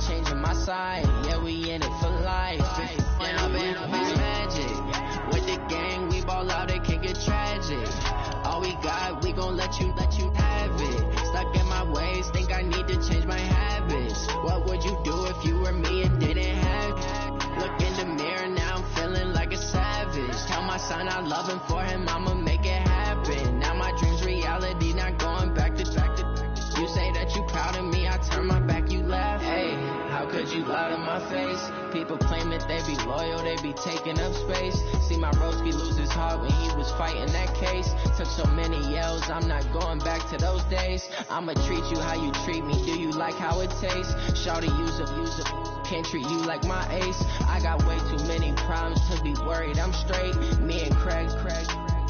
changing my side. Yeah, we in it for life. And I've been magic. With the gang, we ball out, it can get tragic. All we got, we gon' let you have it. Stuck in my ways, think I need to change my habits. What would you do if you were me and didn't have it? Look in the mirror, now I'm feeling like a savage. Tell my son I love him, for him I'ma make it happen. Now my dream's reality, not going back to. You say that you proud of me, I turn my back, you laugh. Hey, how could you lie to my face? People claim that they be loyal, they be taking up space. See my broski lose his heart when he was fighting that case. Took so many yells, I'm not going back to those days. I'ma treat you how you treat me, do you like how it tastes? Shawty use a can't treat you like my ace. I got way too many problems to be worried, I'm straight. Me and Craig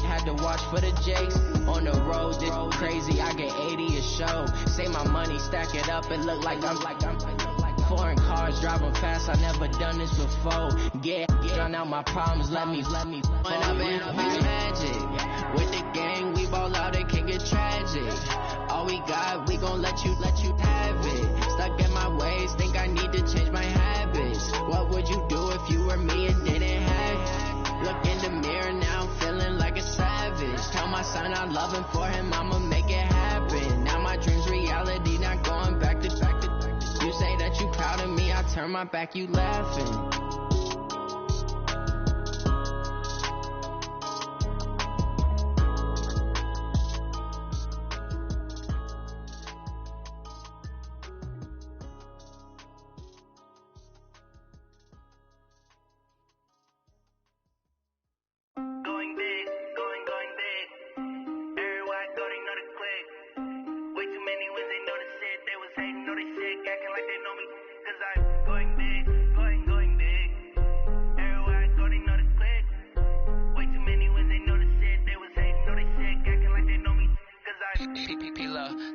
had to watch for the Jakes. On the road, this crazy, I get 80 a show. Say my money, stack it up, and look like I'm foreign cars, driving fast, I never done this before. Drown out my problems, let me When I've been magic. With the gang, we ball out, it can get tragic. All we got, we gon' let you have it. Stuck in my ways, think I need to change my habits. What would you do if you were me and didn't have it? Look in the mirror, now I'm feeling like a savage. Tell my son I love him, for him I'ma make it happen. Now my dream's reality, not going back to. You say that you proud of me, I turn my back, you laughing.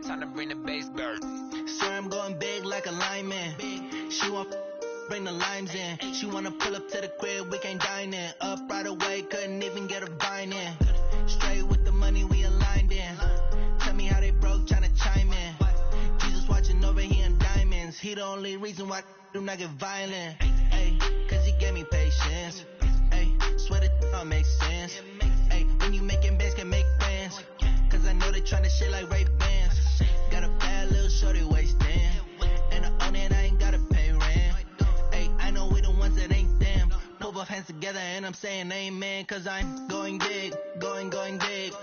Time to bring the bass bird. Swear I'm going big like a lineman. She want bring the limes in. She wanna pull up to the crib, we can't dine in. Up right away, couldn't even get a vine in. Straight with the money we aligned in. Tell me how they broke, tryna chime in. Jesus watching over here in diamonds. He the only reason why I do not get violent. Ay, cause he gave me patience. Ay, swear that all makes sense. Ay, when you making bands, can make plans. Cause I know they tryna shit like Ray Bans. Got a bad little shorty wasting. And I own it, I ain't gotta pay rent. Ay, I know we the ones that ain't them. Pull both hands together and I'm saying amen. Cause I'm going big, going big.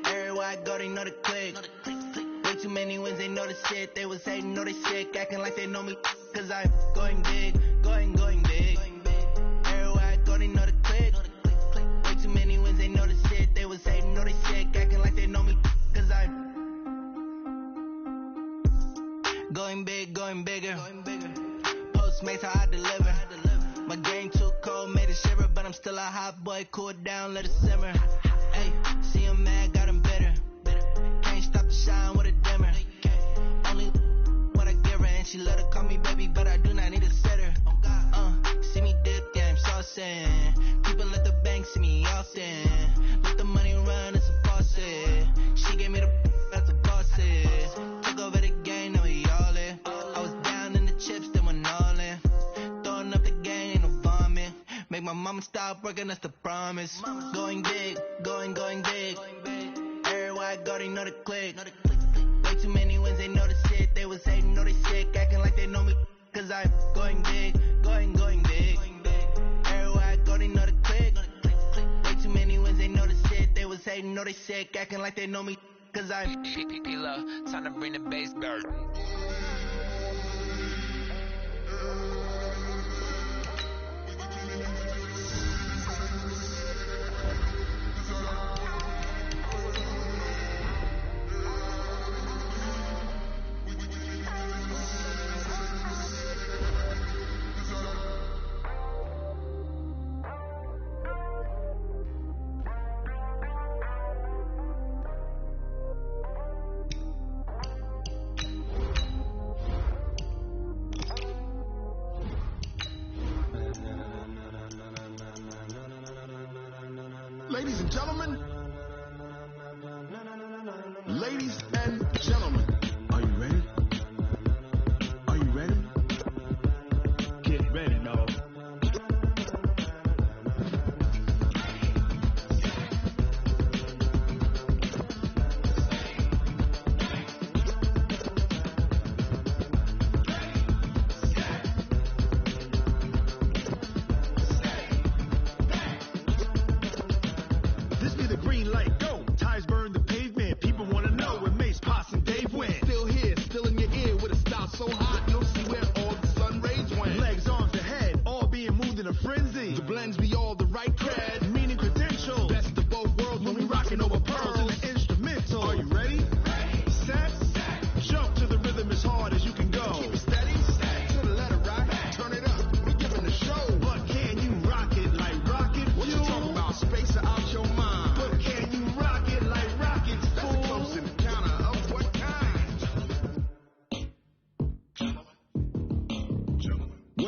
Everywhere I go, they know the click. Way too many wins, they know the shit. They was hating, know they sick, acting like they know me. Cause I'm going big, going big. Everywhere I go, they know the click. Way too many wins, they know the shit. They was hating, know they sick, acting like they know me. Cause I'm going big, going bigger. Postmates, how I deliver. My game too cold, made it shiver. But I'm still a hot boy, cool it down, let it simmer. Hey, see him mad, got him bitter. Can't stop the shine with a dimmer. Only what I give her, and she let her call me baby, but I do not need a sitter. See me dip, yeah, I'm saucing. People at the bank see me often. Let the money run, it's a faucet. She gave me the that's a faucet. Took over the game, now we all in. I was down in the chips, then went all in. Throwing up the game, ain't no vomit. Make my mama stop working, that's the promise. Going big, going big. Everywhere I go, they know the click. Way too many wins, they know the shit. They was hating, know they sick, acting like they know me. Cause I'm going big, going big. Everywhere I go, they know the click. Way too many wins, they know the shit. They was hating, know they sick, acting like they know me. Cause I'm time to bring the bass bird. Ladies and gentlemen, ladies and gentlemen, are you ready? Are you ready?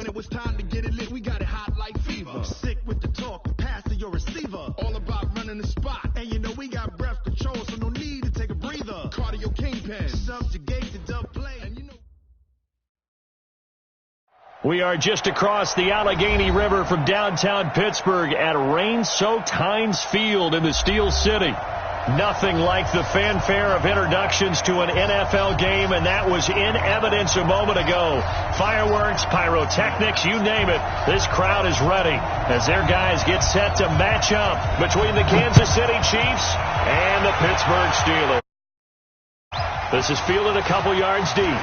when it was time to get it lit, we got it hot like fever. Sick with the talk, pass to your receiver. All about running the spot. And you know we got breath control, so no need to take a breather. Cardio kingpin, subjugate the dub play. And you know. We are just across the Allegheny River from downtown Pittsburgh at rain-soaked Heinz Field in the Steel City. Nothing like the fanfare of introductions to an NFL game, and that was in evidence a moment ago. Fireworks, pyrotechnics, you name it. This crowd is ready as their guys get set to match up between the Kansas City Chiefs and the Pittsburgh Steelers. This is fielded a couple yards deep.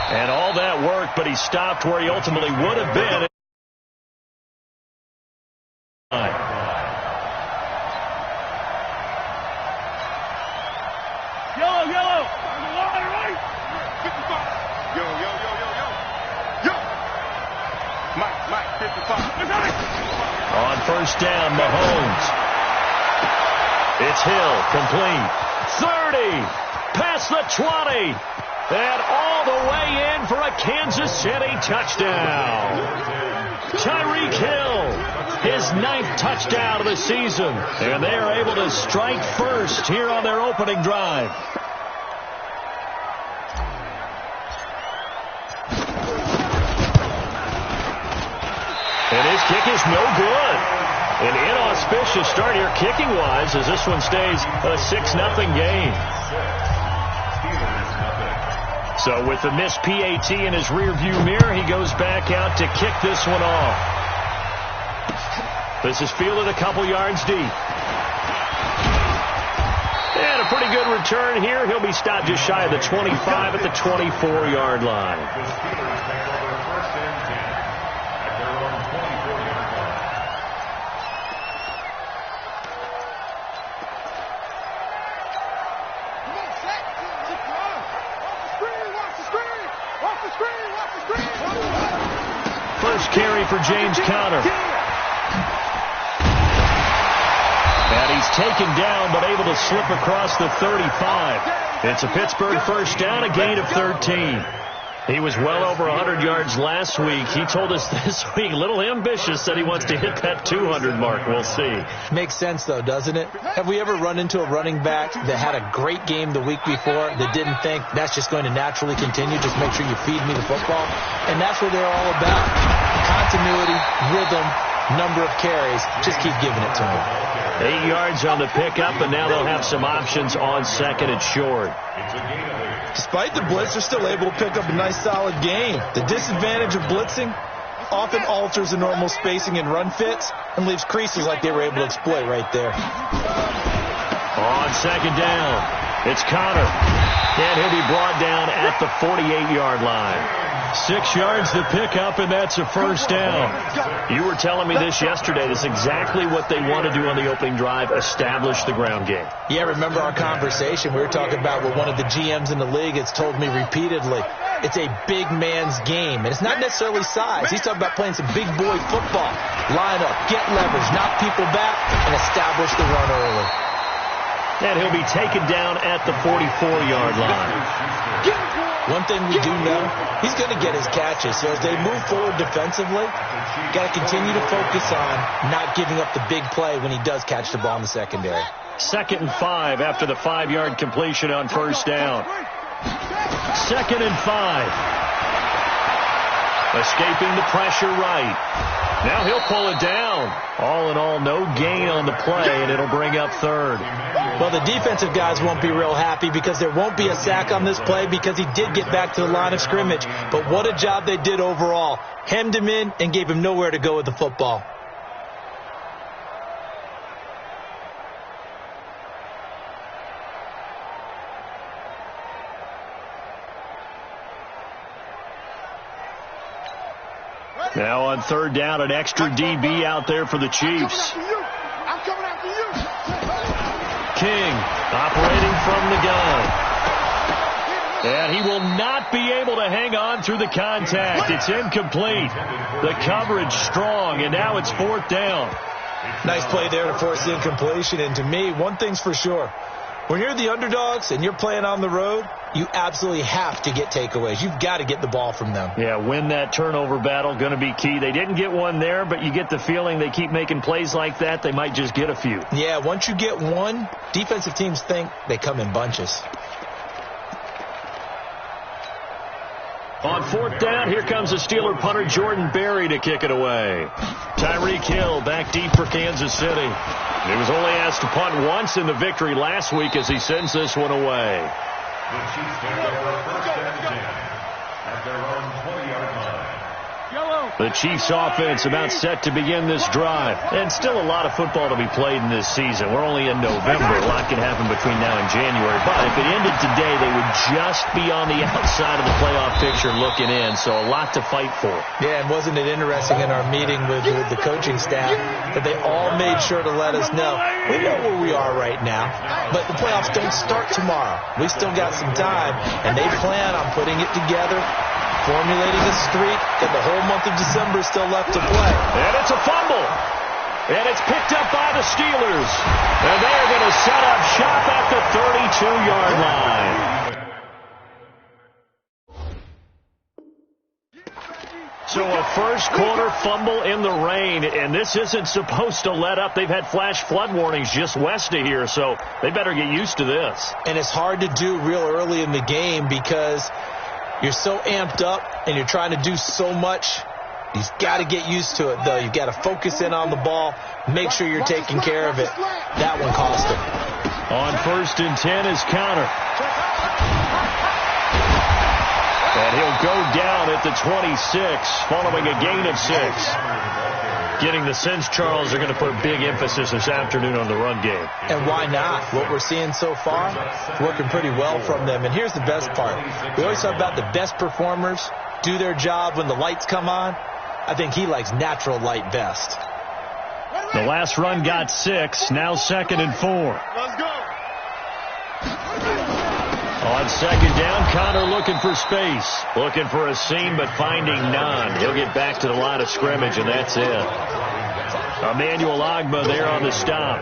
And all that work, but he stopped where he ultimately would have been. Yellow. Yo. Mike, 55. On first down, Mahomes. It's Hill, complete. 30, past the 20, and all the way in for a Kansas City touchdown. Tyreek Hill, his 9th touchdown of the season, and they are able to strike first here on their opening drive. And his kick is no good. An inauspicious start here kicking-wise as this one stays a 6-0 game. So with the missed PAT in his rearview mirror, he goes back out to kick this one off. This is fielded a couple yards deep. And a pretty good return here. He'll be stopped just shy of the 25 at the 24-yard line. First carry for James Conner. And he's taken down but able to slip across the 35. It's a Pittsburgh first down, a gain of 13. He was well over 100 yards last week. He told us this week, a little ambitious, said he wants to hit that 200 mark. We'll see. Makes sense, though, doesn't it? Have we ever run into a running back that had a great game the week before that didn't think that's just going to naturally continue? Just make sure you feed me the football. And that's what they're all about. Continuity, rhythm, number of carries. Just keep giving it to them. 8 yards on the pickup, and now they'll have some options on second and short. Despite the blitz, they're still able to pick up a nice, solid gain. The disadvantage of blitzing often alters the normal spacing and run fits and leaves creases like they were able to exploit right there. On second down, it's Conner. And he'll be brought down at the 48-yard line. 6 yards to pick up, and that's a first down. You were telling me this yesterday. This is exactly what they want to do on the opening drive, establish the ground game. Yeah, remember our conversation. We were talking about what one of the GMs in the league has told me repeatedly. It's a big man's game, and it's not necessarily size. He's talking about playing some big boy football. Line up, get leverage, knock people back, and establish the run early. And he'll be taken down at the 44-yard line. One thing we do know, he's going to get his catches. So as they move forward defensively, got to continue to focus on not giving up the big play when he does catch the ball in the secondary. 2nd and 5 after the 5-yard completion on first down. 2nd and 5. Escaping the pressure right. Now he'll pull it down. All in all, no gain on the play, and it'll bring up 3rd. Well, the defensive guys won't be real happy because there won't be a sack on this play because he did get back to the line of scrimmage. But what a job they did overall. Hemmed him in and gave him nowhere to go with the football. Now on 3rd down, an extra DB out there for the Chiefs. I'm coming after you. King operating from the gun. And he will not be able to hang on through the contact. It's incomplete. The coverage strong, and now it's 4th down. Nice play there to force the incompletion. And to me, one thing's for sure. When you're the underdogs and you're playing on the road, you absolutely have to get takeaways. You've got to get the ball from them. Yeah, win that turnover battle, going to be key. They didn't get one there, but you get the feeling they keep making plays like that, they might just get a few. Yeah, once you get one, defensive teams think they come in bunches. On fourth down, here comes the Steeler punter Jordan Berry to kick it away. Tyreek Hill back deep for Kansas City. He was only asked to punt once in the victory last week as he sends this one away. The Chiefs take over first and 10 at their own 20-yard line. The Chiefs offense about set to begin this drive. And still a lot of football to be played in this season. We're only in November. A lot can happen between now and January. But if it ended today, they would just be on the outside of the playoff picture looking in. So a lot to fight for. Yeah, and wasn't it interesting in our meeting with the coaching staff that they all made sure to let us know, we know where we are right now, but the playoffs don't start tomorrow. We still got some time, and they plan on putting it together, formulating a streak, and the whole month of December is still left to play. And it's a fumble. And it's picked up by the Steelers. And they're going to set up shop at the 32-yard line. So a first quarter fumble in the rain, and this isn't supposed to let up. They've had flash flood warnings just west of here, so they better get used to this. And it's hard to do real early in the game because you're so amped up and you're trying to do so much. You've got to get used to it, though. You've got to focus in on the ball, make sure you're taking care of it. That one cost him. On first and 10 is Counter. And he'll go down at the 26, following a gain of 6. Getting the sense, Charles, they're going to put big emphasis this afternoon on the run game. And why not? What we're seeing so far, it's working pretty well from them. And here's the best part. We always talk about the best performers do their job when the lights come on. I think he likes natural light best. The last run got 6, now 2nd and 4. Let's go. On second down, Connor looking for space. Looking for a seam, but finding none. He'll get back to the line of scrimmage, and that's it. Emmanuel Ogbah there on the stop.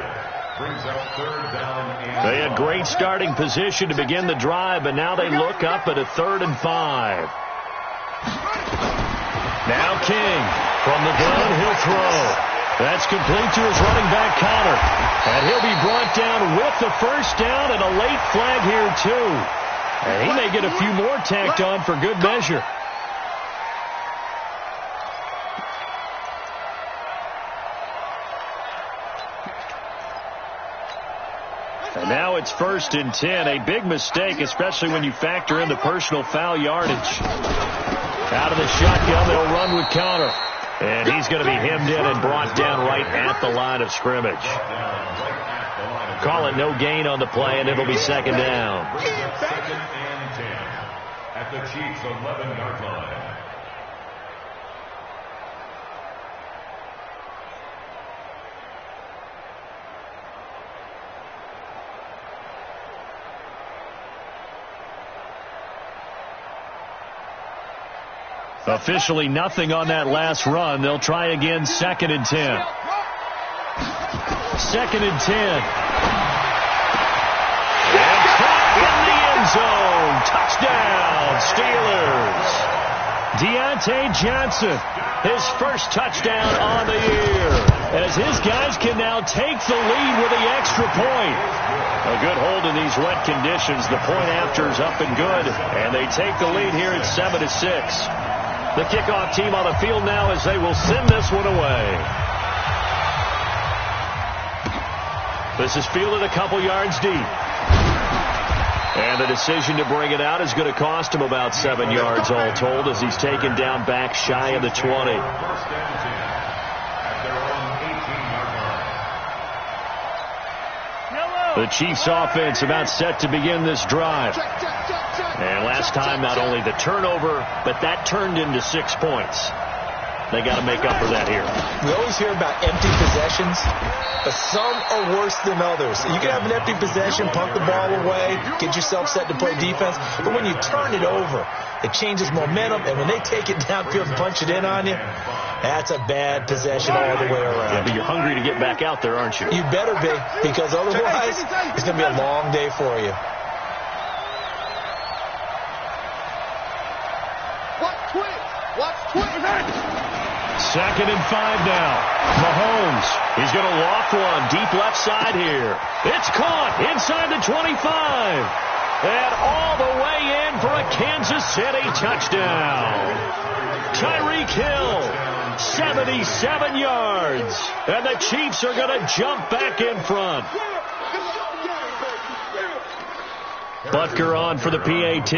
They had great starting position to begin the drive, but now they look up at a 3rd and 5. Now King from the gun, he'll throw. That's complete to his running back, Connor. And he'll be brought down with the first down and a late flag here, too. And he may get a few more tacked on for good measure. And now it's 1st and 10. A big mistake, especially when you factor in the personal foul yardage. Out of the shotgun, they'll run with Counter. And he's going to be hemmed in and brought down right at the line of scrimmage. Call it no gain on the play, and it'll be 2nd down. 2nd and 10 at the Chiefs' 11-yard line. Officially nothing on that last run. They'll try again, 2nd and 10. 2nd and 10. And caught in the end zone. Touchdown, Steelers. Deontay Johnson, his first touchdown on the year, as his guys can now take the lead with the extra point. A good hold in these wet conditions. The point after is up and good, and they take the lead here at 7-6. The kickoff team on the field now as they will send this one away. This is fielded a couple yards deep. And the decision to bring it out is going to cost him about 7 yards all told as he's taken down back shy of the 20. 1st and 10 at their own 18-yard line. The Chiefs offense about set to begin this drive. And last time, not only the turnover, but that turned into 6 points. They got to make up for that here. We always hear about empty possessions, but some are worse than others. You can have an empty possession, punt the ball away, get yourself set to play defense, but when you turn it over, It changes momentum, and when they take it downfield and punch it in on you, that's a bad possession all the way around. Yeah, but you're hungry to get back out there, aren't you? You better be, because otherwise it's going to be a long day for you. Second and 5 now. Mahomes, he's going to loft one deep left side here. It's caught inside the 25. And all the way in for a Kansas City touchdown. Tyreek Hill, 77 yards. And the Chiefs are going to jump back in front. Butker on for the PAT.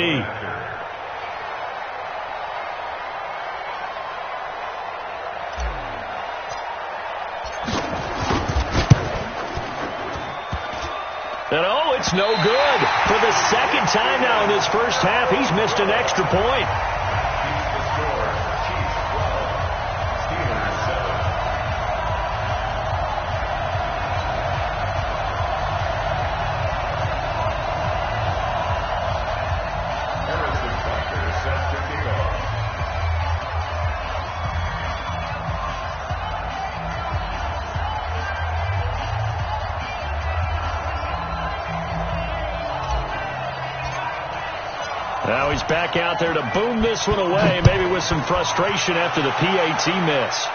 And oh, it's no good. For the second time now in this first half, he's missed an extra point. Now he's back out there to boom this one away, maybe with some frustration after the PAT miss.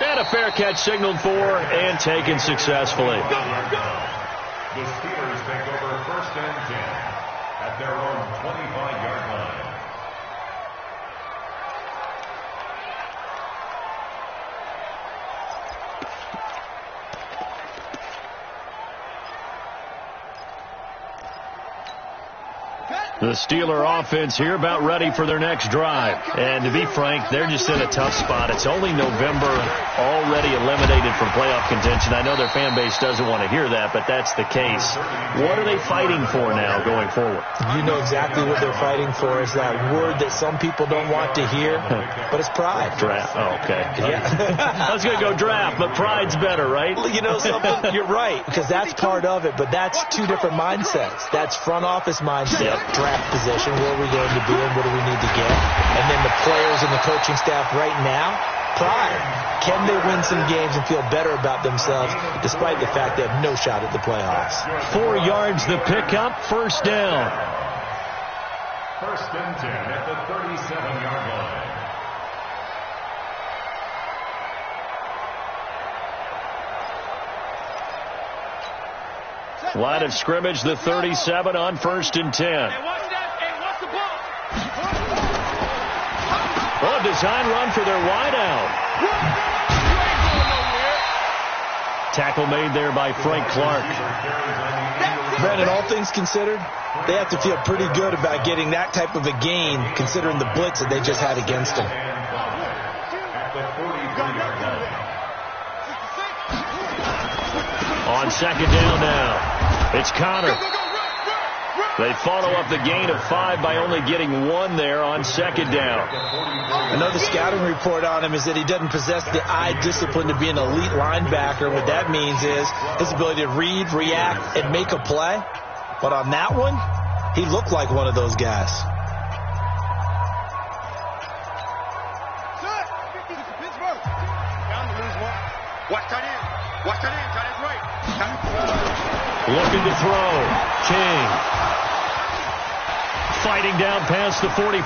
And a fair catch signaled for and taken successfully. The Steelers take over 1st and 10 at their own 25-yard line. The Steeler offense here about ready for their next drive. And to be frank, they're just in a tough spot. It's only November, already eliminated from playoff contention. I know their fan base doesn't want to hear that, but that's the case. What are they fighting for now going forward? You know exactly what they're fighting for. Is that word that some people don't want to hear, but it's pride. Draft. Oh, okay. Yeah. I was going to go draft, but pride's better, right? Well, you know something? You're right, because that's part of it, but that's two different mindsets. That's front office mindset. Yep. Draft position, where are we going to be and what do we need to get? And then the players and the coaching staff right now, pride. Can they win some games and feel better about themselves despite the fact they have no shot at the playoffs? 4 yards the pickup, 1st down. 1st and 10 at the 37-yard line. Line of scrimmage, the 37 on 1st and 10. Oh, design run for their wideout. Tackle made there by Frank Clark. Brandon, all things considered, they have to feel pretty good about getting that type of a gain considering the blitz that they just had against them. On 2nd down now, it's Connor. They follow up the gain of 5 by only getting 1 there on 2nd down. Another scouting report on him is that he doesn't possess the eye discipline to be an elite linebacker. What that means is his ability to read, react, and make a play. But on that one, he looked like one of those guys. Looking to throw. King. Fighting down past the 45.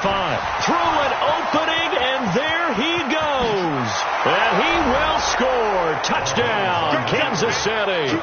Through an opening, and there he goes. And he will score. Touchdown, Kansas City.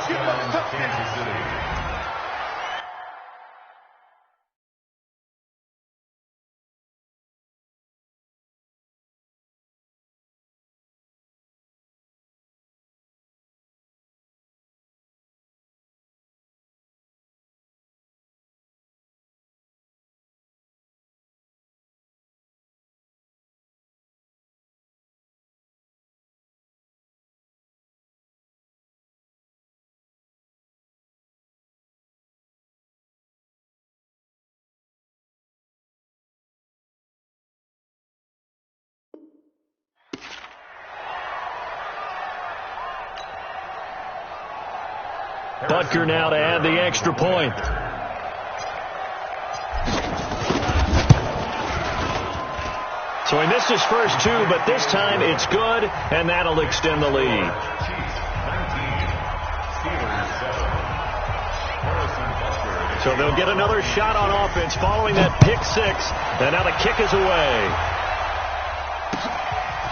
Butker now to add the extra point. So he missed his first two, but this time it's good, and that'll extend the lead. So they'll get another shot on offense following that pick six, and now the kick is away.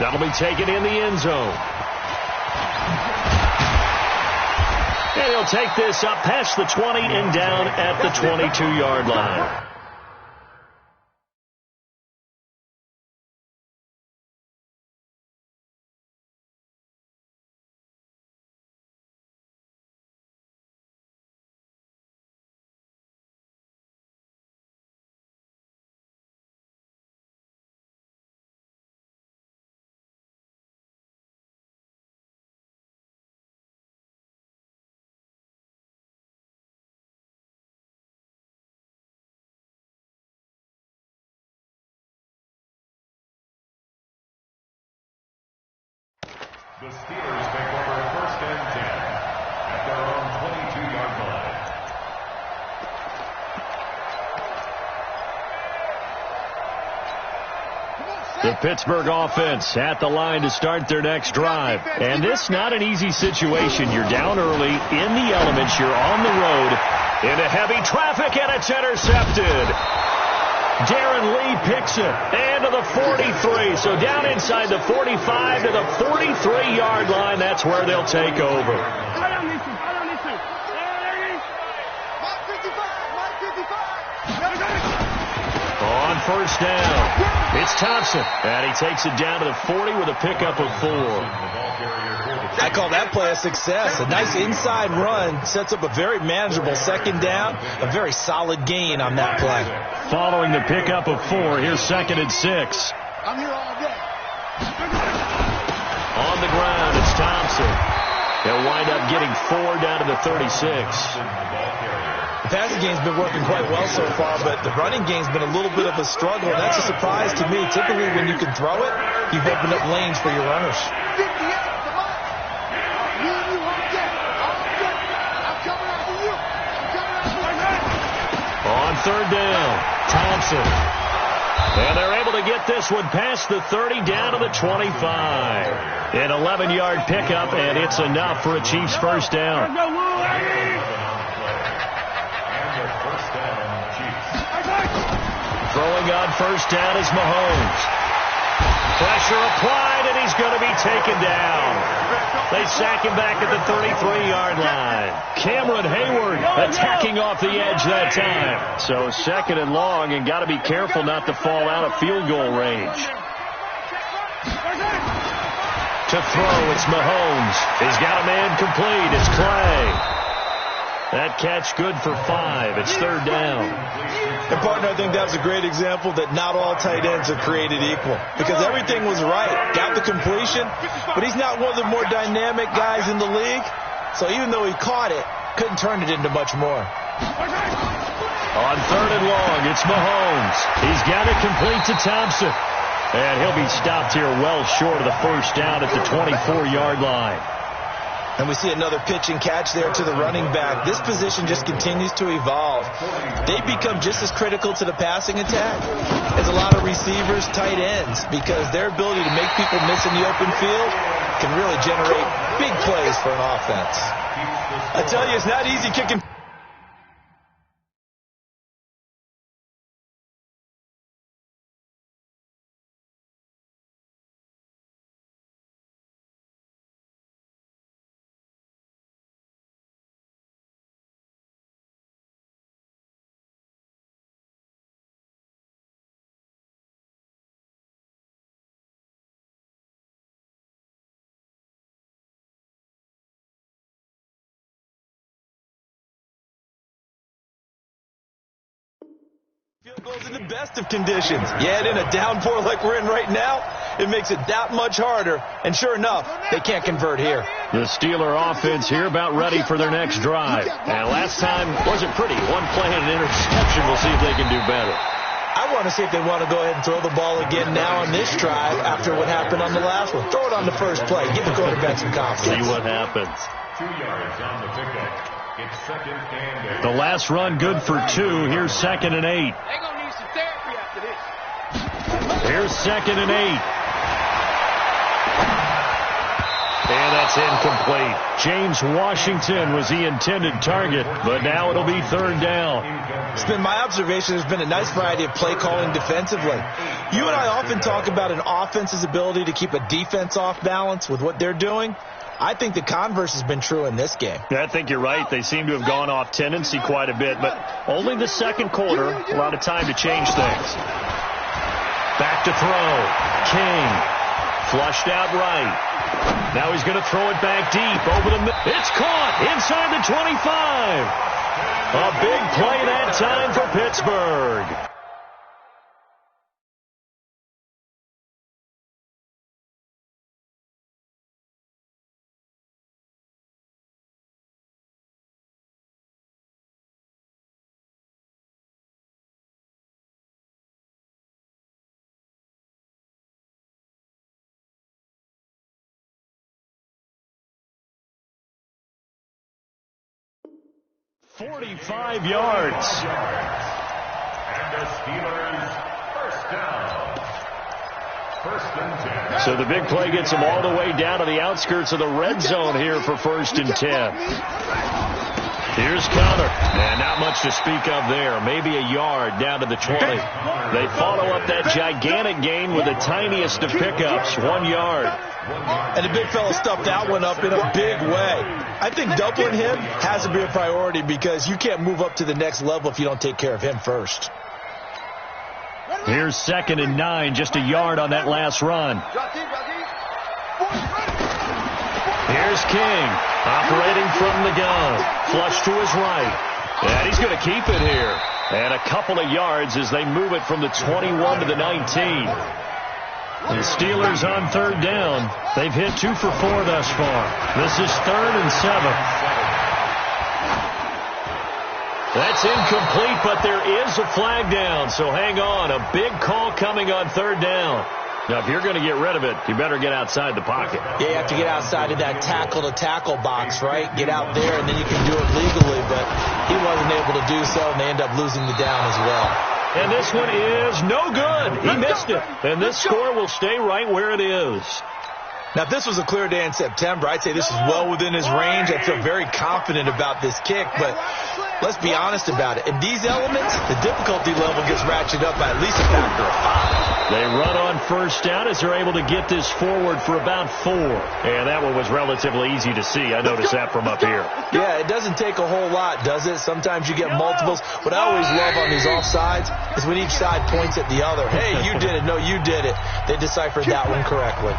That'll be taken in the end zone. And he'll take this up past the 20 and down at the 22-yard line. The Steelers take over 1st and 10 at their own 22-yard line. The Pittsburgh offense at the line to start their next drive. And this not an easy situation. You're down early in the elements. You're on the road into heavy traffic, and it's intercepted. Darren Lee picks it, and to the 43. So down inside the 45 to the 43-yard line. That's where they'll take over. On first down, it's Thompson, and he takes it down to the 40 with a pickup of 4. I call that play a success. A nice inside run sets up a very manageable second down, a very solid gain on that play. Following the pickup of 4, here's 2nd and 6. I'm here all day. On the ground, it's Thompson. They'll wind up getting 4 down to the 36. The passing game's been working quite well so far, but the running game's been a little bit of a struggle, and that's a surprise to me. Typically, when you can throw it, you've opened up lanes for your runners. On 3rd down, Thompson. And they're able to get this one past the 30 down to the 25. An 11-yard pickup, and it's enough for a Chiefs first down. Throwing on first down is Mahomes. Pressure applied, and he's going to be taken down. They sack him back at the 33-yard line. Cameron Hayward attacking off the edge that time. So 2nd and long, and got to be careful not to fall out of field goal range. To throw, it's Mahomes. He's got a man complete. It's Clay. That catch good for 5. It's 3rd down. And, partner, I think that was a great example that not all tight ends are created equal. Because everything was right. Got the completion, but he's not one of the more dynamic guys in the league. So even though he caught it, couldn't turn it into much more. On 3rd and long, it's Mahomes. He's got it complete to Thompson. And he'll be stopped here well short of the first down at the 24-yard line. And we see another pitch and catch there to the running back. This position just continues to evolve. They become just as critical to the passing attack as a lot of receivers, tight ends, because their ability to make people miss in the open field can really generate big plays for an offense. I tell you, it's not easy kicking. Field goals in the best of conditions. Yet in a downpour like we're in right now, it makes it that much harder. And sure enough, they can't convert here. The Steeler offense here about ready for their next drive. And last time wasn't pretty. One play and an interception. We'll see if they can do better. I want to see if they want to go ahead and throw the ball again now on this drive after what happened on the last one. Throw it on the first play. Give the quarterback some confidence. See what happens. 2 yards on the pickup. It's 2nd and 8. The last run good for 2. Here's 2nd and 8. They're going to need some therapy after this. Here's Here's 2nd and 8. And that's incomplete. James Washington was the intended target, but now it'll be 3rd down. It's been my observation there's been a nice variety of play calling defensively. You and I often talk about an offense's ability to keep a defense off balance with what they're doing. I think the converse has been true in this game. Yeah, I think you're right. They seem to have gone off tendency quite a bit, but only the second quarter, a lot of time to change things. Back to throw. King. Flushed out right. Now he's going to throw it back deep over the middle. It's caught inside the 25. A big play that time for Pittsburgh. .45 yards. And the Steelers, first down. 1st and 10. So the big play gets them all the way down to the outskirts of the red zone here for 1st and 10. Here's Connor. And not much to speak of there. Maybe a yard down to the 20. They follow up that gigantic gain with the tiniest of pickups, 1 yard. And the big fella stuffed that one up in a big way. I think doubling him has to be a priority because you can't move up to the next level if you don't take care of him first. Here's 2nd and 9, just a yard on that last run. Here's King, operating from the gun. Flush to his right. And he's going to keep it here. And a couple of yards as they move it from the 21 to the 19. The Steelers on 3rd down. They've hit 2 for 4 thus far. This is 3rd and 7. That's incomplete, but there is a flag down, so hang on. A big call coming on 3rd down. Now, if you're going to get rid of it, you better get outside the pocket. Yeah, you have to get outside of that tackle-to-tackle box, right? Get out there, and then you can do it legally, but he wasn't able to do so, and they end up losing the down as well. And this one is no good. He missed it. And this score will stay right where it is. Now, if this was a clear day in September, I'd say this is well within his range. I feel very confident about this kick, but let's be honest about it. In these elements, the difficulty level gets ratcheted up by at least a factor of 5. They run on 1st down as they're able to get this forward for about 4. And that one was relatively easy to see. I noticed that from up here. Yeah, it doesn't take a whole lot, does it? Sometimes you get multiples. What I always love on these offsides is when each side points at the other. Hey, you did it. No, you did it. They deciphered that one correctly.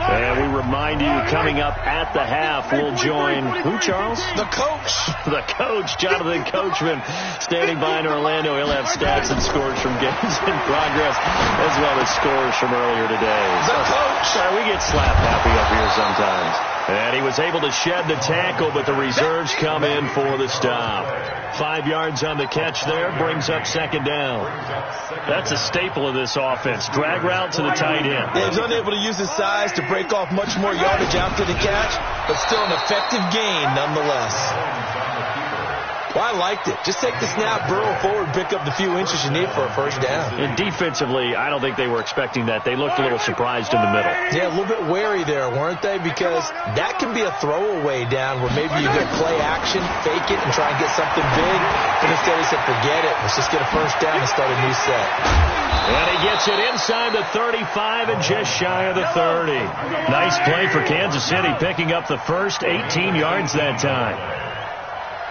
And we remind you, coming up at the half, we'll join who, Charles? The coach. The coach, Jonathan Coachman, standing by in Orlando. He'll have stats and scores from games in progress, as well as scores from earlier today. The coach. We get slap happy up here sometimes. And he was able to shed the tackle, but the reserves come in for the stop. 5 yards on the catch there, brings up 2nd down. That's a staple of this offense. Drag route to the tight end. Yeah, he's unable to use his size to break off much more yardage after the catch, but still an effective gain nonetheless. Well, I liked it. Just take the snap, burrow forward, pick up the few inches you need for a 1st down. And defensively, I don't think they were expecting that. They looked a little surprised in the middle. Yeah, a little bit wary there, weren't they? Because that can be a throwaway down where maybe you get play action, fake it, and try and get something big. But instead he said, forget it. Let's just get a 1st down and start a new set. And he gets it inside the 35 and just shy of the 30. Nice play for Kansas City, picking up the first 18 yards that time.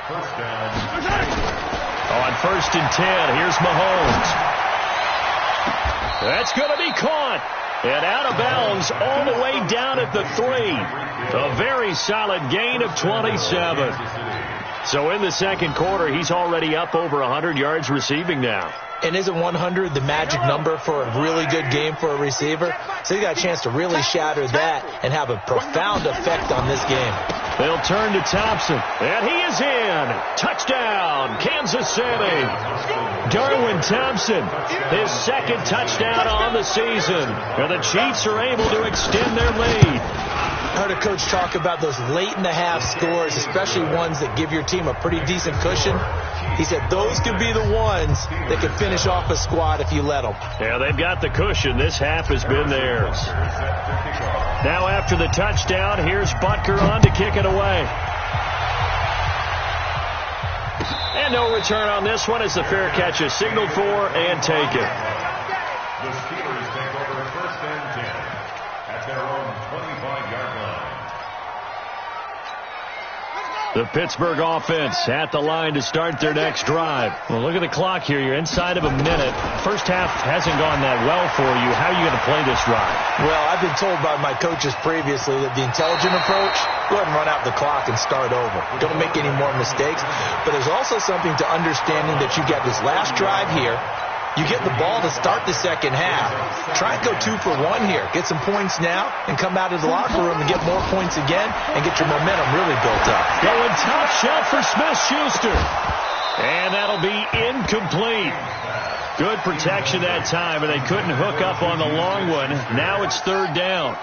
First down. On 1st and 10, here's Mahomes. That's going to be caught. And out of bounds all the way down at the 3. A very solid gain of 27. So in the second quarter, he's already up over 100 yards receiving now. And isn't 100 the magic number for a really good game for a receiver? So he got a chance to really shatter that and have a profound effect on this game. They'll turn to Thompson, and he is in. Touchdown, Kansas City. Darwin Thompson, his 2nd touchdown on the season. And the Chiefs are able to extend their lead. I heard a coach talk about those late-in-the-half scores, especially ones that give your team a pretty decent cushion. He said those could be the ones that could finish off a squad if you let them. Yeah, they've got the cushion. This half has been theirs. Now after the touchdown, here's Butker on to kick it away. And no return on this one as the fair catch is signaled for and taken. The Steelers take over first and 10 at their own 25-yard line. The Pittsburgh offense at the line to start their next drive. Well, look at the clock here. You're inside of a minute. First half hasn't gone that well for you. How are you going to play this drive? Well, I've been told by my coaches previously that the intelligent approach, go ahead and run out the clock and start over. Don't make any more mistakes. But there's also something to understanding that you get this last drive here. You get the ball to start the second half. Try and go 2 for 1 here. Get some points now and come out of the locker room and get more points again and get your momentum really built up. Going top shot for Smith-Schuster. And that'll be incomplete. Good protection that time, and they couldn't hook up on the long one. Now it's third down.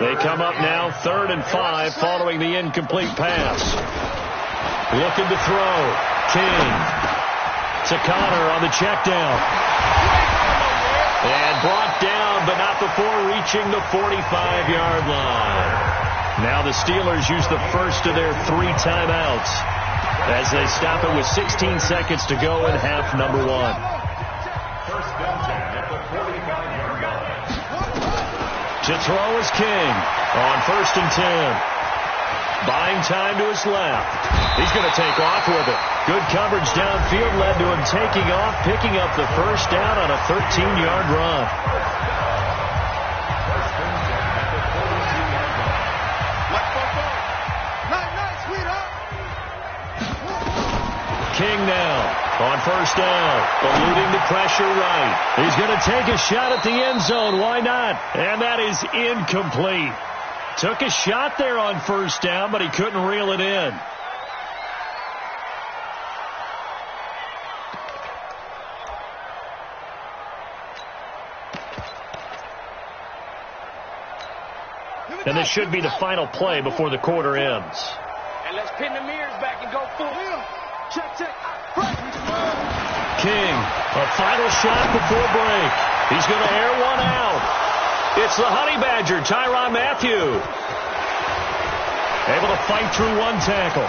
They come up now 3rd and 5 following the incomplete pass. Looking to throw. King. To Connor on the check down. And brought down, but not before reaching the 45-yard line. Now the Steelers use the first of their 3 timeouts as they stop it with 16 seconds to go in half number 1. First and 10 at the 45-yard line. To throw is King on 1st and 10. Buying time to his left. He's going to take off with it. Good coverage downfield led to him taking off, picking up the first down on a 13-yard run. First and 10 at the 42-yard line. King now on 1st down, eluding the pressure right. He's going to take a shot at the end zone. Why not? And that is incomplete. Took a shot there on 1st down, but he couldn't reel it in. And this should be the final play before the quarter ends. And let's pin the mirrors back and go full. Check. King, a final shot before break. He's going to air one out. It's the Honey Badger, Tyrann Mathieu. Able to fight through one tackle.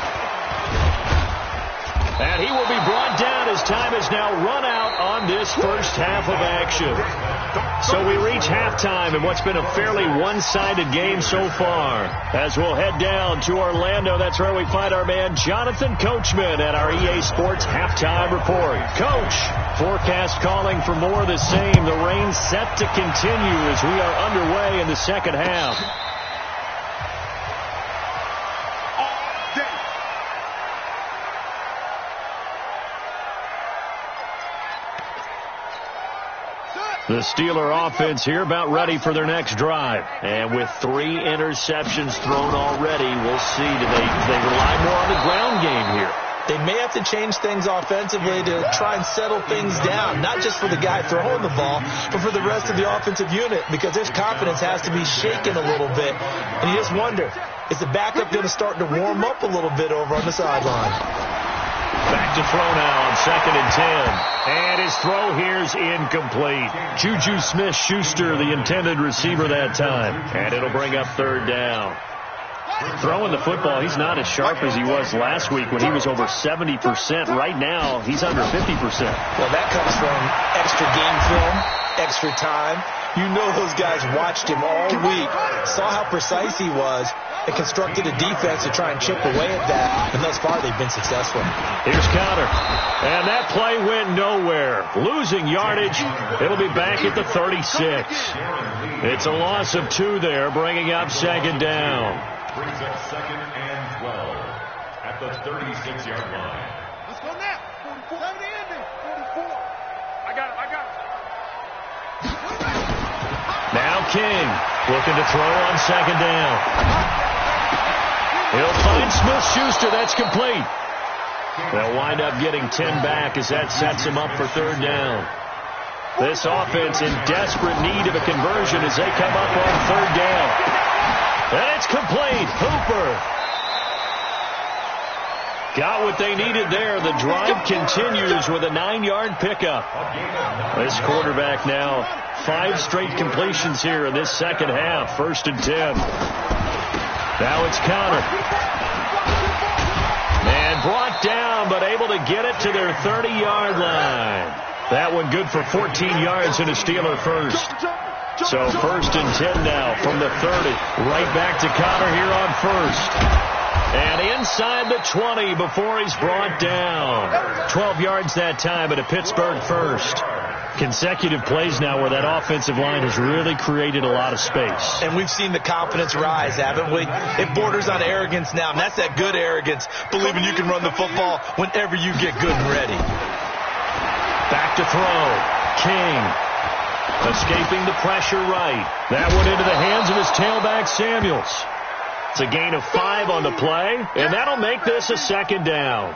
And he will be brought down as time is now run out on this first half of action. So we reach halftime in what's been a fairly one-sided game so far. As we'll head down to Orlando, that's where we find our man Jonathan Coachman at our EA Sports Halftime Report. Coach, forecast calling for more of the same. The rain set to continue as we are underway in the second half. The Steeler offense here about ready for their next drive. And with 3 interceptions thrown already, we'll see. Do they rely more on the ground game here? They may have to change things offensively to try and settle things down, not just for the guy throwing the ball, but for the rest of the offensive unit, because their confidence has to be shaken a little bit. And you just wonder, is the backup going to start to warm up a little bit over on the sideline? Back to throw now on 2nd and 10. And his throw here's incomplete. Juju Smith-Schuster, the intended receiver that time. And it'll bring up 3rd down. Throwing the football, he's not as sharp as he was last week when he was over 70%. Right now, he's under 50%. Well, that comes from extra game film, extra time. You know those guys watched him all week, saw how precise he was, and constructed a defense to try and chip away at that. And thus far, they've been successful. Here's Connor. And that play went nowhere. Losing yardage. It'll be back at the 36. It's a loss of 2 there, bringing up 2nd down. Brings up 2nd and 12 at the 36-yard line. Let's go now. 44. 44. I got it. Now King looking to throw on 2nd down. He'll find Smith-Schuster. That's complete. They'll wind up getting 10 back as that sets him up for 3rd down. This offense in desperate need of a conversion as they come up on 3rd down. And it's complete. Hooper got what they needed there. The drive continues with a 9-yard pickup. This quarterback now 5 straight completions here in this second half. 1st and 10. Now it's Connor. And brought down, but able to get it to their 30-yard line. That one good for 14 yards and a Steeler first. So 1st and 10 now from the 30. Right back to Connor here on 1st. And inside the 20 before he's brought down. 12 yards that time, but a Pittsburgh first. Consecutive plays now where that offensive line has really created a lot of space. And we've seen the confidence rise, haven't we? It borders on arrogance now, and that's that good arrogance, believing you can run the football whenever you get good and ready. Back to throw. King escaping the pressure right. That one into the hands of his tailback, Samuels. It's a gain of 5 on the play, and that'll make this a 2nd down.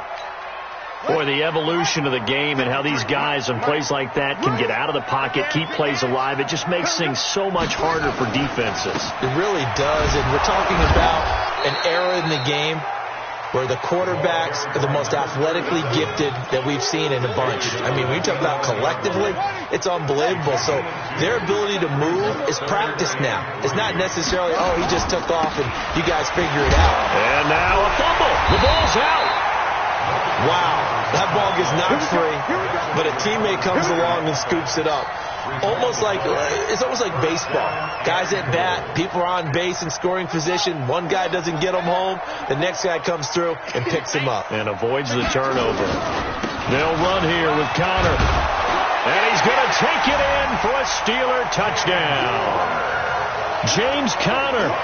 Boy, the evolution of the game and how these guys on plays like that can get out of the pocket, keep plays alive, it just makes things so much harder for defenses. It really does, and we're talking about an era in the game where the quarterbacks are the most athletically gifted that we've seen in a bunch. I mean, when you talk about collectively, it's unbelievable. So their ability to move is practiced now. It's not necessarily, oh, he just took off and you guys figure it out. And now a fumble. The ball's out. Wow, that ball gets knocked free, but a teammate comes along and scoops it up. It's almost like baseball. Guys at bat, people are on base in scoring position. One guy doesn't get him home. The next guy comes through and picks him up. And avoids the turnover. They'll run here with Connor. And he's going to take it in for a Steeler touchdown. James Conner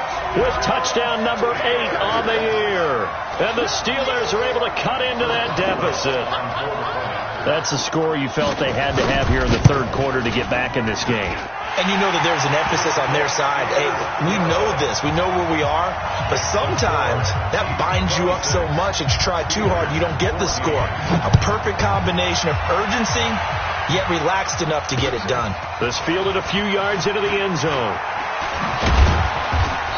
with touchdown number 8 on the year. And the Steelers are able to cut into that deficit. That's the score you felt they had to have here in the 3rd quarter to get back in this game. And you know that there's an emphasis on their side. Hey, we know this. We know where we are. But sometimes that binds you up so much that you try too hard, you don't get the score. A perfect combination of urgency, yet relaxed enough to get it done. This fielded a few yards into the end zone.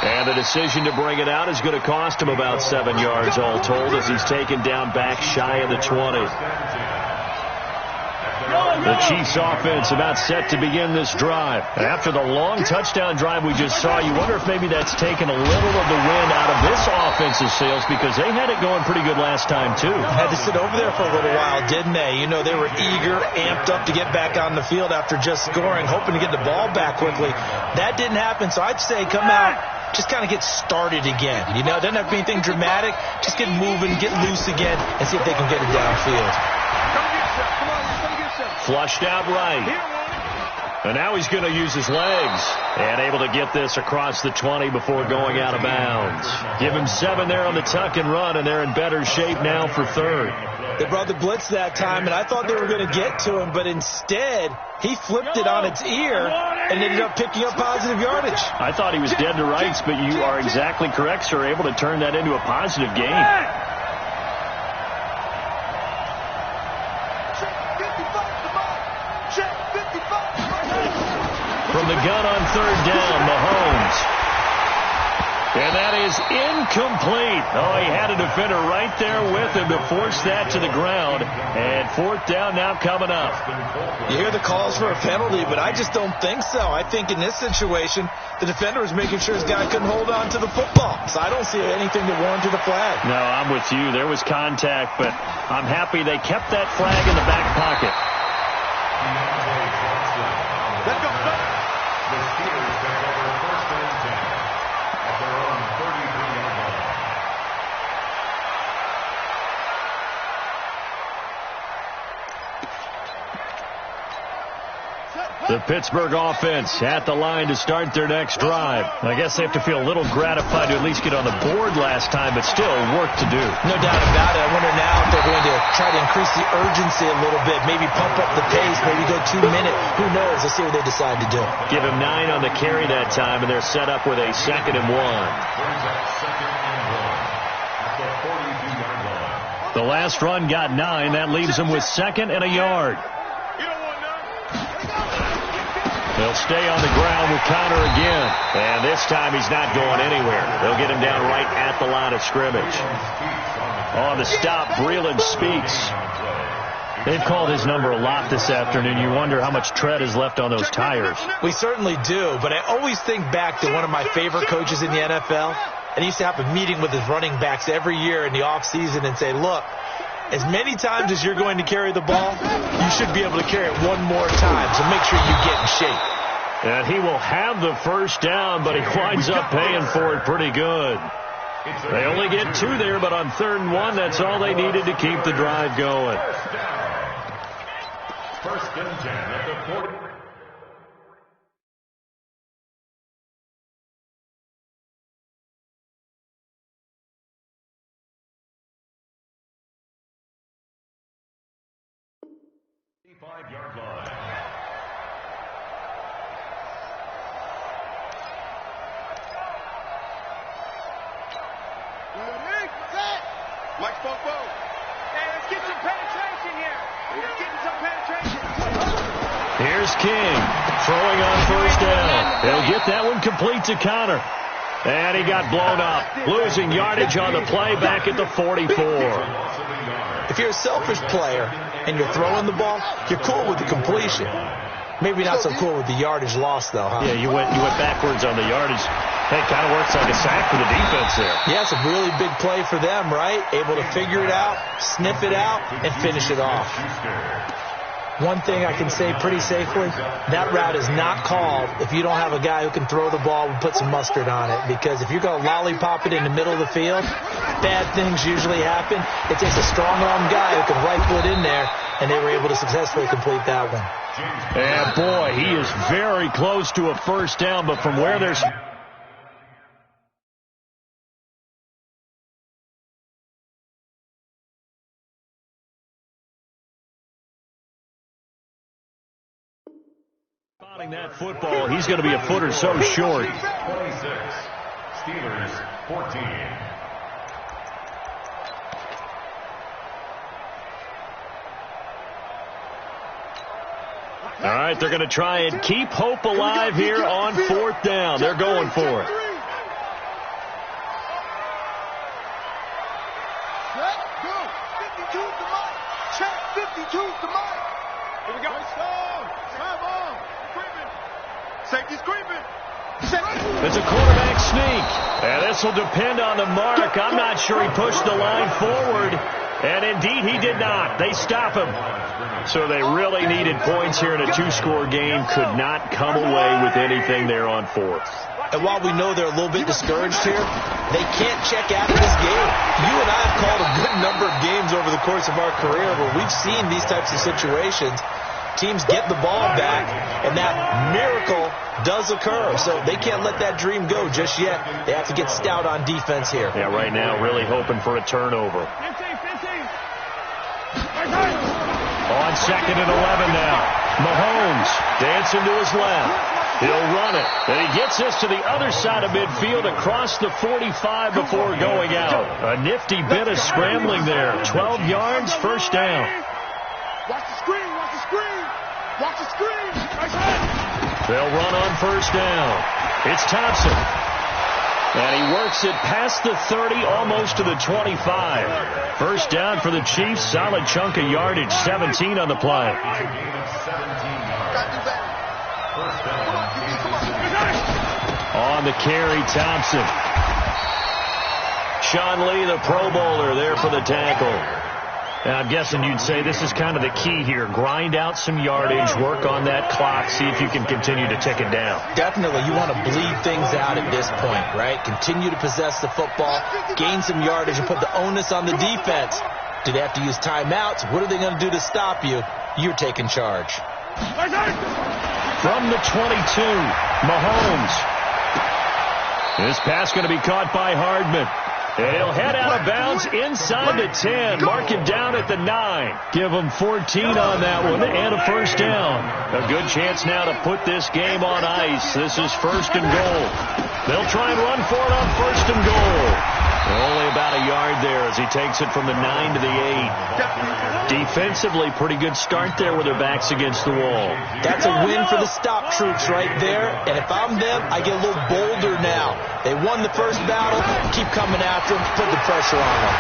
And the decision to bring it out is going to cost him about 7 yards all told as he's taken down back shy of the 20. The Chiefs offense about set to begin this drive. After the long touchdown drive we just saw, you wonder if maybe that's taken a little of the wind out of this offensive sails because they had it going pretty good last time too. Had to sit over there for a little while, didn't they? You know, they were eager, amped up to get back on the field after just scoring, hoping to get the ball back quickly. That didn't happen, so I'd say come out, just kind of get started again. You know, it doesn't have to be anything dramatic. Just get moving, get loose again, and see if they can get it downfield. Flushed out right. And now he's going to use his legs. And able to get this across the 20 before going out of bounds. Give him 7 there on the tuck and run, and they're in better shape now for 3rd. They brought the blitz that time, and I thought they were going to get to him, but instead he flipped it on its ear and ended up picking up positive yardage. I thought he was dead to rights, but you are exactly correct, sir. Able to turn that into a positive gain. From the gun on 3rd down, Mahomes. And that is incomplete. Oh, he had a defender right there with him to force that to the ground. And 4th down now coming up. You hear the calls for a penalty, but I just don't think so. I think in this situation, the defender was making sure his guy couldn't hold on to the football. So I don't see anything that warranted a flag. No, I'm with you. There was contact, but I'm happy they kept that flag in the back pocket. Let's go. The Steelers take over 1st and 10 at their own 33-yard line. The Pittsburgh offense at the line to start their next drive. I guess they have to feel a little gratified to at least get on the board last time, but still work to do. No doubt about it. I wonder now if they're going to try to increase the urgency a little bit, maybe pump up the pace, maybe go 2 minute. Who knows? Let's see what they decide to do. Give him 9 on the carry that time, and they're set up with a 2nd and 1. The last run got 9. That leaves them with 2nd and a yard. He'll stay on the ground with Connor again. And this time he's not going anywhere. They'll get him down right at the line of scrimmage. On the stop, Breland Speaks. They've called his number a lot this afternoon. You wonder how much tread is left on those tires. We certainly do, but I always think back to one of my favorite coaches in the NFL. And he used to have a meeting with his running backs every year in the offseason and say, look, as many times as you're going to carry the ball, you should be able to carry it one more time, so make sure you get in shape. And he will have the first down, but he winds up paying for it pretty good. They only get 2 there, but on 3rd and 1, that's all they needed to keep the drive going. First and 10 at the 40. Five-yard line. Mike Spoke. Hey, let's get some penetration here. We're getting some penetration. Here's King throwing on 1st down. He'll get that one complete to Connor. And he got blown up, losing yardage on the play back at the 44. If you're a selfish player and you're throwing the ball, you're cool with the completion. Maybe not so cool with the yardage loss, though, huh? Yeah, you went backwards on the yardage. Hey, kind of works like a sack for the defense there. Yeah, it's a really big play for them, right? Able to figure it out, sniff it out, and finish it off. One thing I can say pretty safely, that route is not called if you don't have a guy who can throw the ball and put some mustard on it. Because if you're going to lollipop it in the middle of the field, bad things usually happen. It takes a strong-arm guy who can rifle it in there, and they were able to successfully complete that one. And boy, he is very close to a first down, but from where there's... that football, he's going to be a foot or so short. 26, Steelers 14. All right, they're going to try and keep hope alive here on 4th down. They're going for it. Here we go. Safety's creeping. It's a quarterback sneak. And this will depend on the mark. I'm not sure he pushed the line forward. And indeed, he did not. They stop him. So they really needed points here in a 2-score game. Could not come away with anything there on 4th. And while we know they're a little bit discouraged here, they can't check out of this game. You and I have called a good number of games over the course of our career where we've seen these types of situations. Teams get the ball back, and that miracle does occur. So they can't let that dream go just yet. They have to get stout on defense here. Yeah, right now really hoping for a turnover. 15. On 2nd and 11 now. Mahomes dancing to his left. He'll run it. And he gets this to the other side of midfield across the 45 before going out. A nifty bit of scrambling there. 12 yards, first down. Watch the screen. Watch the screen. Watch the screen. Nice hit. They'll run on first down. It's Thompson. And he works it past the 30, almost to the 25. First down for the Chiefs. Solid chunk of yardage. 17 on the play. On the carry, Thompson. Sean Lee, the Pro Bowler, there for the tackle. And I'm guessing you'd say this is kind of the key here. Grind out some yardage, work on that clock, see if you can continue to tick it down. Definitely. You want to bleed things out at this point, right? Continue to possess the football, gain some yardage, and put the onus on the defense. Do they have to use timeouts? What are they going to do to stop you? You're taking charge. From the 22, Mahomes. This pass going to be caught by Hardman. And he'll head out of bounds inside the 10. Mark it down at the 9. Give him 14 on that one and a first down. A good chance now to put this game on ice. This is first and goal. They'll try and run for it on first and goal. Only about a yard there as he takes it from the 9 to the 8. Defensively, pretty good start there with their backs against the wall. That's a win for the stop troops right there. And if I'm them, I get a little bolder now. They won the first battle. Keep coming after them. Put the pressure on them.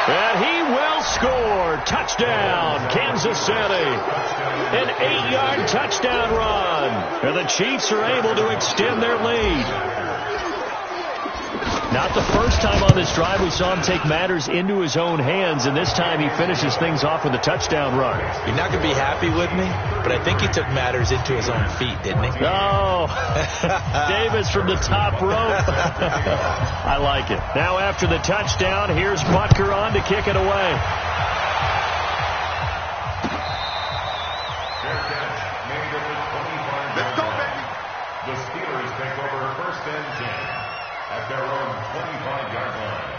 And he will score. Touchdown, Kansas City. An 8-yard touchdown run. And the Chiefs are able to extend their lead. Not the first time on this drive we saw him take matters into his own hands, and this time he finishes things off with a touchdown run. You're not going to be happy with me, but I think he took matters into his own feet, didn't he? Oh, Davis from the top rope. I like it. Now after the touchdown, here's Butker on to kick it away. Let's go, baby. The Steelers take over first and 10 at their own 25-yard line.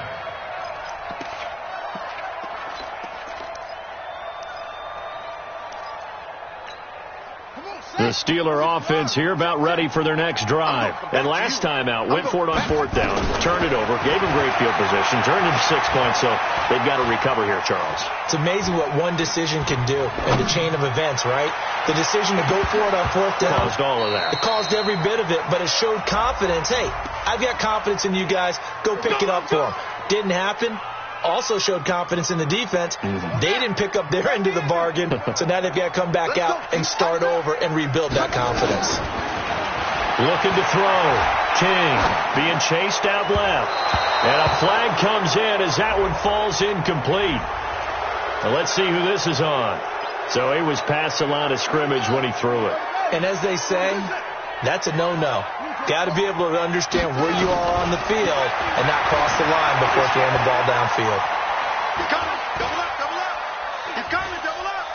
The Steeler offense here about ready for their next drive. And last time out, went for it on fourth down, turned it over, gave them great field position, turned it to 6 points, so they've got to recover here, Charles. It's amazing what one decision can do in the chain of events, right? The decision to go for it on fourth down. Caused all of that. It caused every bit of it, but it showed confidence. Hey, I've got confidence in you guys. Go pick it up for them. Didn't happen. Also showed confidence in the defense. They didn't pick up their end of the bargain, so now they've got to come back out and start over and rebuild that confidence. Looking to throw. King being chased out left. And a flag comes in as that one falls incomplete. Now let's see who this is on. So he was past the line of scrimmage when he threw it. And as they say, that's a no-no. Got to be able to understand where you are on the field and not cross the line before throwing the ball downfield. He's coming. Double up, double up. He's coming, double up.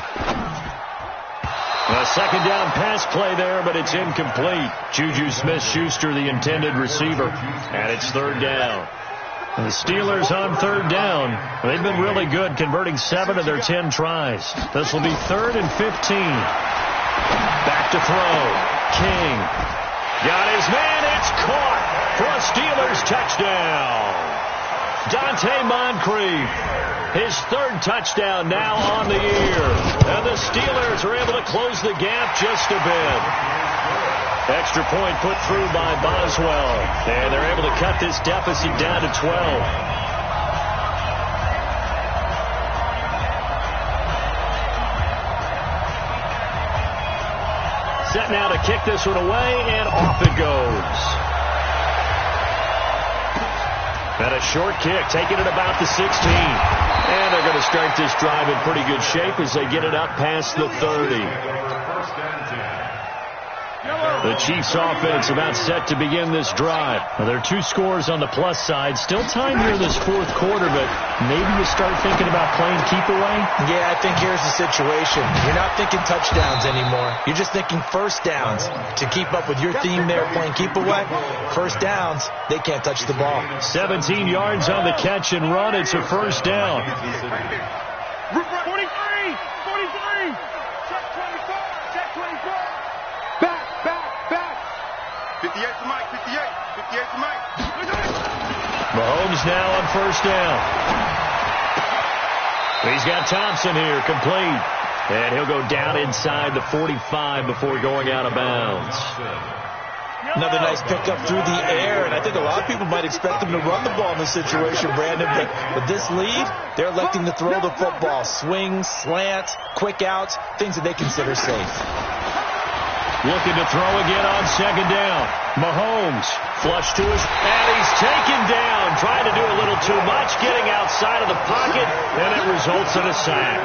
A second down pass play there, but it's incomplete. Juju Smith-Schuster, the intended receiver, and it's third down. And the Steelers on third down. They've been really good, converting 7 of their 10 tries. This will be 3rd and 15. Back to throw. King. Got his man. It's caught for a Steelers touchdown. Dante Moncrief. His 3rd touchdown now on the year. And the Steelers are able to close the gap just a bit. Extra point put through by Boswell. And they're able to cut this deficit down to 12. Set now to kick this one away, and off it goes. And a short kick, taking it about the 16. And they're going to start this drive in pretty good shape as they get it up past the 30. The Chiefs offense about set to begin this drive. Now, there are 2 scores on the plus side. Still time here in this 4th quarter, but maybe you start thinking about playing keep away? Yeah, I think here's the situation. You're not thinking touchdowns anymore. You're just thinking first downs. To keep up with your theme there, playing keep away, first downs, they can't touch the ball. 17 yards on the catch and run. It's a first down. 43! 43! Check 24! Check 24! Back! 58 to Mike, 58 to Mike. Mahomes now on first down. He's got Thompson here, complete. And he'll go down inside the 45 before going out of bounds. Another nice pickup through the air, and I think a lot of people might expect them to run the ball in this situation, Brandon, but with this lead, they're electing to throw the football. Swings, slants, quick outs, things that they consider safe. Looking to throw again on second down. Mahomes flush to his, and he's taken down. Trying to do a little too much, getting outside of the pocket, and it results in a sack.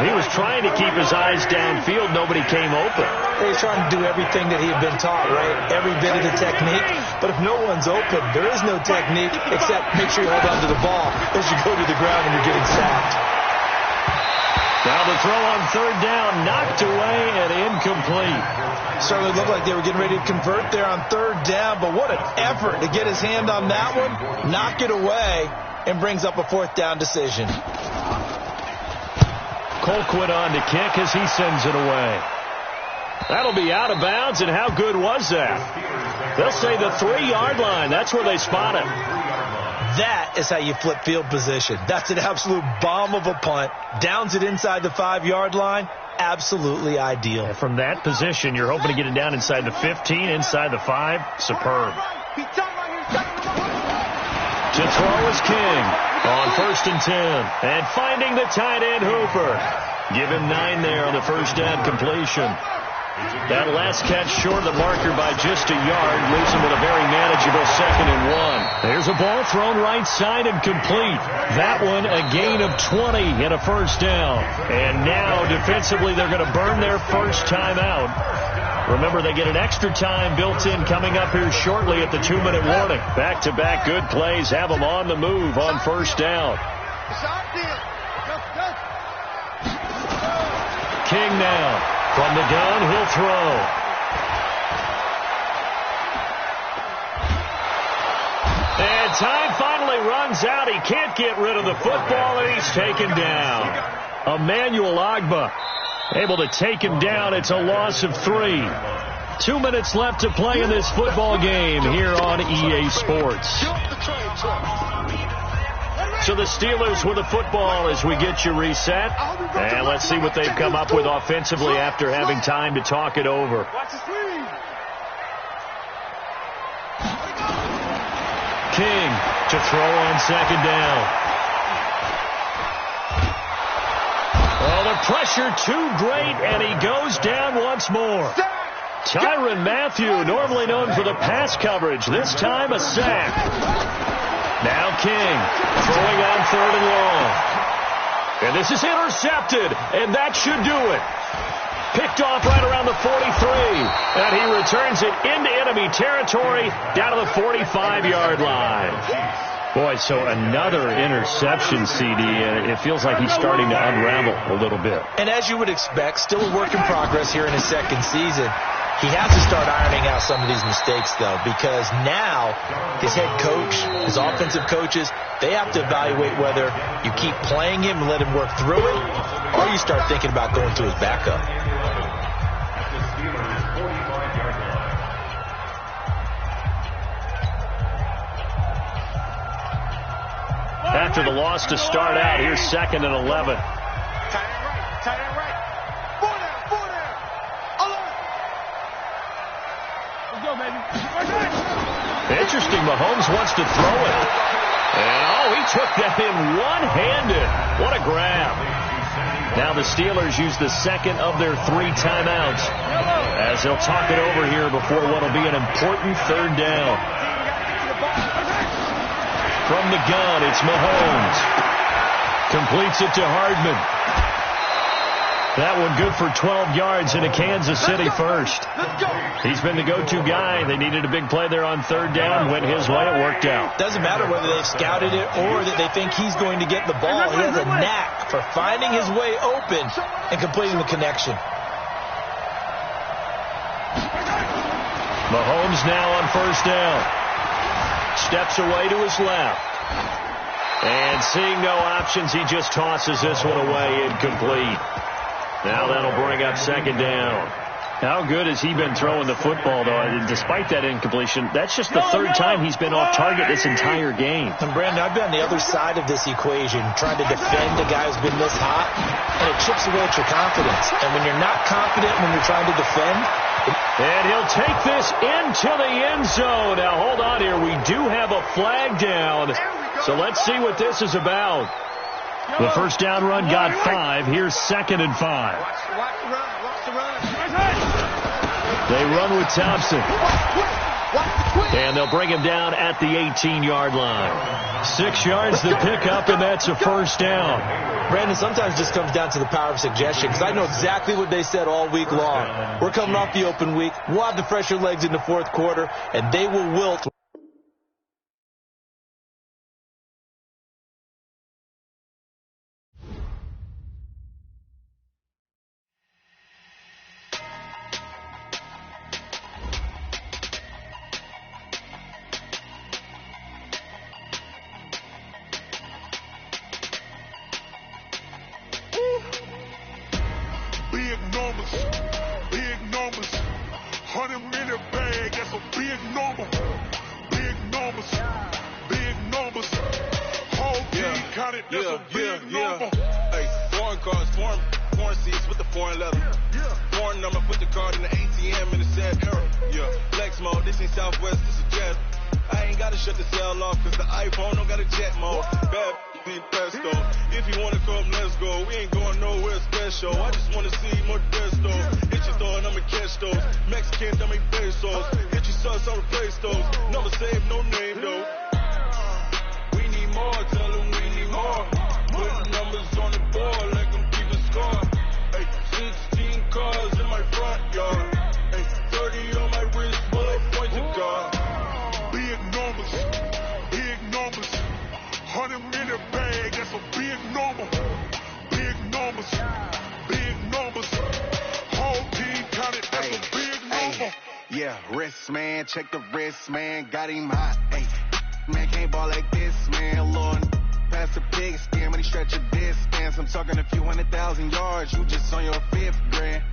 He was trying to keep his eyes downfield. Nobody came open. He was trying to do everything that he had been taught, right? Every bit of the technique. But if no one's open, there is no technique except make sure you hold on to the ball as you go to the ground when you're getting sacked. Now the throw on third down, knocked away and incomplete. Certainly looked like they were getting ready to convert there on third down, but what an effort to get his hand on that one, knock it away, and brings up a fourth down decision. Colquitt on to kick as he sends it away. That'll be out of bounds, and how good was that? They'll say the 3-yard line. That's where they spot it. That is how you flip field position. That's an absolute bomb of a punt. Downs it inside the 5-yard line. Absolutely ideal. And from that position, you're hoping to get it down inside the 15, inside the 5. Superb. To throw is King on 1st and 10. And finding the tight end, Hooper. Give him 9 there on the first down completion. That last catch short of the marker by just a yard, leaves him with a very manageable 2nd and 1. There's a ball thrown right side and complete. That one a gain of 20 and a first down. And now defensively they're going to burn their first time out. Remember, they get an extra time built in coming up here shortly at the 2-minute warning. Back-to-back good plays have them on the move on first down. King now. From the gun, he'll throw. And time finally runs out. He can't get rid of the football, and he's taken down. Emmanuel Agba able to take him down. It's a loss of 3. 2 minutes left to play in this football game here on EA Sports. So the Steelers with the football as we get you reset. And let's see what they've come up with offensively after having time to talk it over. King to throw on 2nd down. Oh, the pressure too great, and he goes down once more. Tyrann Mathieu, normally known for the pass coverage, this time a sack. Now King throwing on 3rd and long. And this is intercepted, and that should do it. Picked off right around the 43, and he returns it into enemy territory down to the 45-yard line. Boy, so another interception, CD, and it feels like he's starting to unravel a little bit. And as you would expect, still a work in progress here in his 2nd season. He has to start ironing out some of these mistakes, though, because now his head coach, his offensive coaches, they have to evaluate whether you keep playing him and let him work through it, or you start thinking about going to his backup. After the loss to start out, here's 2nd and 11. Tight end right. 4 down. Let's go, baby. Interesting, Mahomes wants to throw it. And, he took that in one-handed. What a grab. Now the Steelers use the 2nd of their 3 timeouts as they'll talk it over here before what will be an important 3rd down. From the gun, it's Mahomes. Completes it to Hardman. That one good for 12 yards into Kansas City first. He's been the go-to guy. They needed a big play there on 3rd down. Went his way. It worked out. Doesn't matter whether they've scouted it or that they think he's going to get the ball. He has a knack for finding his way open and completing the connection. Mahomes now on 1st down. Steps away to his left. And seeing no options, he just tosses this one away, incomplete. Now that'll bring up 2nd down. How good has he been throwing the football, though? Despite that incompletion, that's just the 3rd time he's been off target this entire game. And Brandon, I've been on the other side of this equation, trying to defend a guy who's been this hot, and it chips away at your confidence. And when you're not confident when you're trying to defend... And he'll take this into the end zone. Now, hold on here. We do have a flag down. So let's see what this is about. The first down run got 5. Here's 2nd and 5. Watch the run. They run with Thompson. And they'll bring him down at the 18-yard line. 6 yards to pick up, and that's a first down. Brandon, sometimes it just comes down to the power of suggestion, because I know exactly what they said all week long. We're coming off the open week. We'll have the fresher legs in the 4th quarter, and they will wilt. big numbers, big numbers. 100 minute bag, that's a big number. Big numbers, big numbers. Whole team counted, that's a big number. Hey, foreign cars, foreign seats with the foreign leather. Foreign number, put the card in the ATM in the sad era. Yeah, flex mode, this ain't Southwest, this is Jet. I ain't gotta shut the cell off, cause the iPhone don't got a jet mode. Bad need pesto. If you wanna come, let's go. We ain't going nowhere special. I just wanna see more desto. Hit your store and I'ma catch those. Mexican, dummy pesos. Hit your sauce, I'll replace those. Number save, no name though. We need more, tell them we need more. Put numbers on the board like I'm keeping score. Hey, 16 cars in my front yard. Hey, 30 on my wrist, full of points of God. Big numbers, big numbers. 100 minute bag, that's a big number. Big numbers, big numbers. Whole team counted, that's a big number. Yeah, wrist man, check the wrist man, got him hot. Hey, man can't ball like this, man. Lord, pass the pig skin when he stretch a distance. I'm talking a few 100,000 yards, you just on your 5th grand.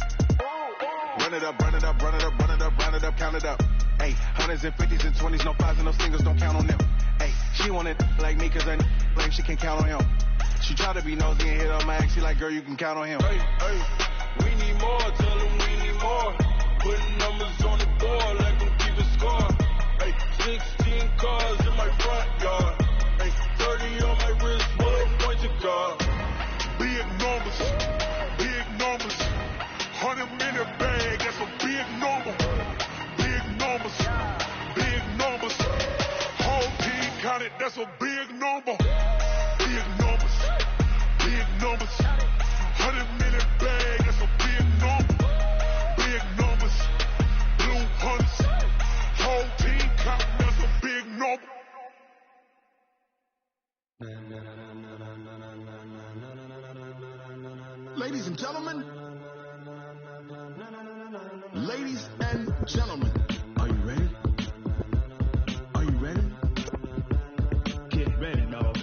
Run it up, run it up, run it up, run it up, round it up, count it up. Hey, hundreds and 50s and 20s, no 5s and no singles, don't count on them. Hey, she wanted like me cause her like she can count on him. She tried to be nosy and hit on my ex, she like, girl, you can count on him. Hey, hey, we need more, tell them we need more. Putting numbers on the board like I'm keeping score. Hey, 16 cars in my front yard. Hey, 30 on my wrist, full of points of God. Big numbers, big numbers. 100 minute bag, that's a big number. Big numbers, big numbers. Whole team counted, that's a big number. Big numbers, big numbers. 100 minute bag, that's a big number. Big numbers, blue hunts. Whole team counted, that's a big number. Ladies and gentlemen, ladies and gentlemen, are you ready? Are you ready? Get ready, dog.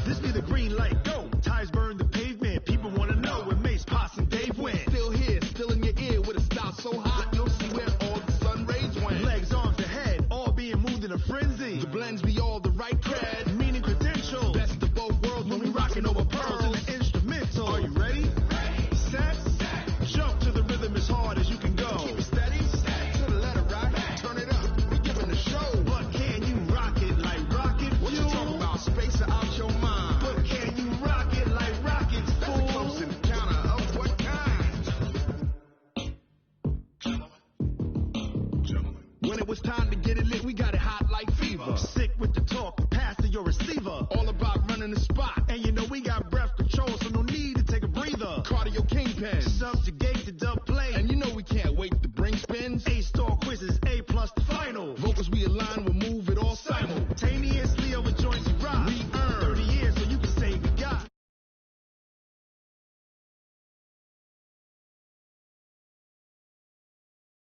This be the green light, go. Tires burn the pavement. People wanna know where Mace, Posse, and Dave went. Still here, still in your ear with a style so hot, you'll see where all the sun rays went. Legs, arms, and head, all being moved in a frenzy. The blends be all the right cred, meaning credential. Best of both worlds when we rockin' over pearls in the instrumental. Are you ready? Set, jump to the rhythm as hard as you can go. Keep it steady, to the letter right, turn it up. We giving the show, but can you rock it like rocket? What you talking about? Space it out your mind. But can you rock it like rockets? That's a close encounter of what kind? When it was time to get it lit, we got it hot like fever. Sick with the talk, pass to your receiver. All about running the spot. And you know we got breath control, so no need to take a breather. Cardio kingpin, subjugate.